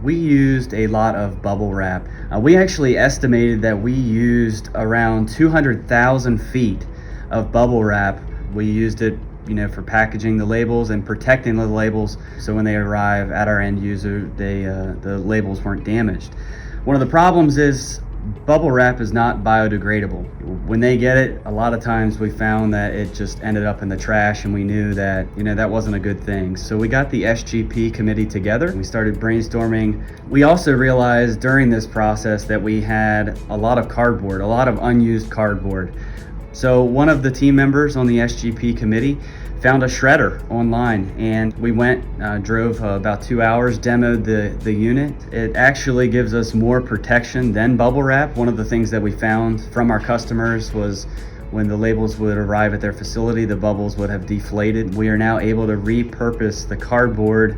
we used a lot of bubble wrap. We actually estimated that we used around 200,000 feet of bubble wrap. We used it, for packaging the labels and protecting the labels, so when they arrive at our end user, the labels weren't damaged. One of the problems is bubble wrap is not biodegradable. When they get it, a lot of times we found that it just ended up in the trash, and we knew that that wasn't a good thing. So we got the SGP committee together and we started brainstorming. We also realized during this process that we had a lot of cardboard, a lot of unused cardboard. So one of the team members on the SGP committee found a shredder online, and we went, drove about 2 hours, demoed the unit. It actually gives us more protection than bubble wrap. One of the things that we found from our customers was when the labels would arrive at their facility, the bubbles would have deflated. We are now able to repurpose the cardboard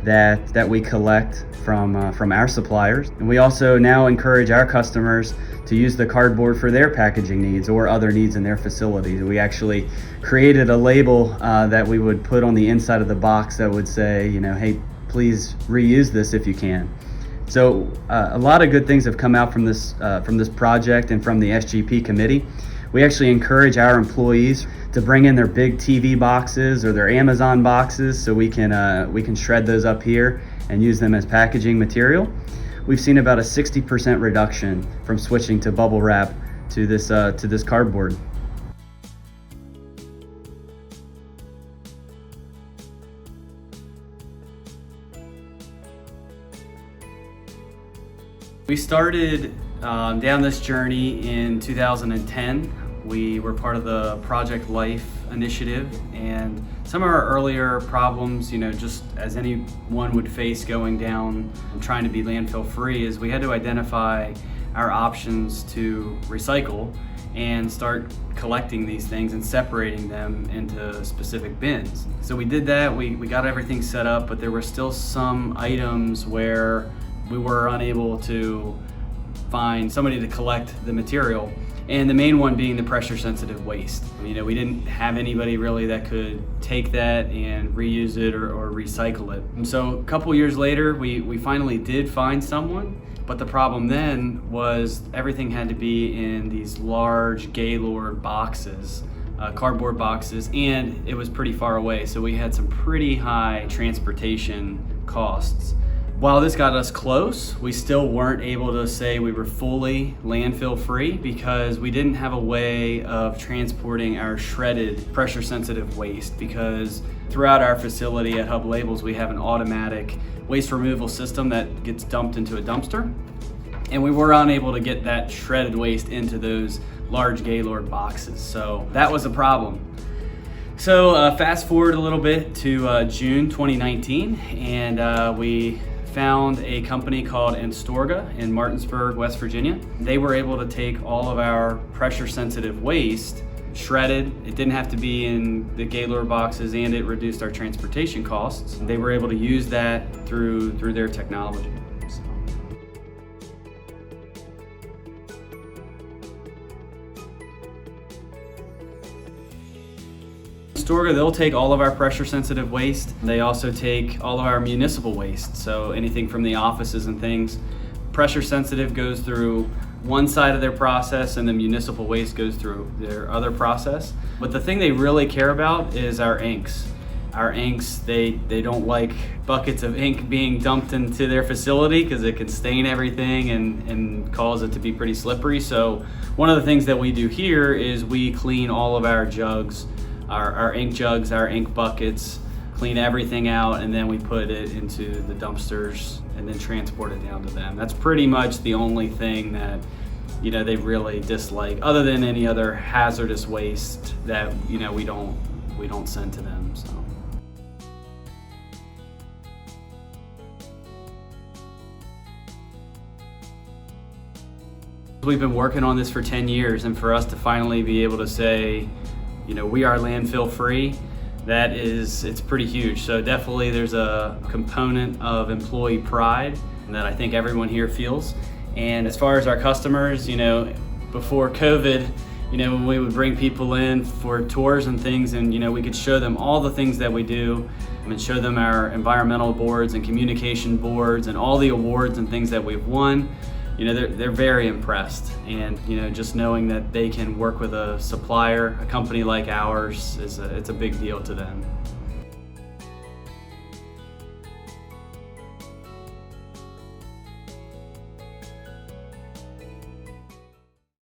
that we collect from our suppliers. And we also now encourage our customers to use the cardboard for their packaging needs or other needs in their facilities. We actually created a label that we would put on the inside of the box that would say, hey, please reuse this if you can. So a lot of good things have come out from this project and from the SGP committee. We actually encourage our employees to bring in their big TV boxes or their Amazon boxes, so we can shred those up here and use them as packaging material. We've seen about a 60% reduction from switching to bubble wrap to this cardboard. We started down this journey in 2010. We were part of the Project Life initiative, and some of our earlier problems, just as anyone would face going down and trying to be landfill free, is we had to identify our options to recycle and start collecting these things and separating them into specific bins. So we did that, we got everything set up, but there were still some items where we were unable to find somebody to collect the material, and the main one being the pressure sensitive waste. We didn't have anybody really that could take that and reuse it or recycle it. And so a couple years later, we finally did find someone, but the problem then was everything had to be in these large Gaylord boxes, cardboard boxes, and it was pretty far away, so we had some pretty high transportation costs. While this got us close, we still weren't able to say we were fully landfill free because we didn't have a way of transporting our shredded pressure sensitive waste, because throughout our facility at Hub Labels, we have an automatic waste removal system that gets dumped into a dumpster, and we were unable to get that shredded waste into those large Gaylord boxes. So that was a problem. So fast forward a little bit to June 2019, and we found a company called Entsorga in Martinsburg, West Virginia. They were able to take all of our pressure sensitive waste, shredded. It didn't have to be in the Gaylord boxes, and it reduced our transportation costs. They were able to use that through their technology. Entsorga, they'll take all of our pressure sensitive waste. They also take all of our municipal waste, so anything from the offices and things. Pressure sensitive goes through one side of their process, and the municipal waste goes through their other process. But the thing they really care about is our inks. Our inks, they don't like buckets of ink being dumped into their facility because it can stain everything and cause it to be pretty slippery. So one of the things that we do here is we clean all of our jugs, our ink jugs, our ink buckets, clean everything out, and then we put it into the dumpsters and then transport it down to them. That's pretty much the only thing that they really dislike, other than any other hazardous waste that we don't send to them. So we've been working on this for 10 years, and for us to finally be able to say, we are landfill free, it's pretty huge. So definitely there's a component of employee pride that I think everyone here feels. And as far as our customers, before COVID, when we would bring people in for tours and things, and we could show them all the things that we do and show them our environmental boards and communication boards and all the awards and things that we've won, they're very impressed. And just knowing that they can work with a supplier, a company like ours, it's a big deal to them.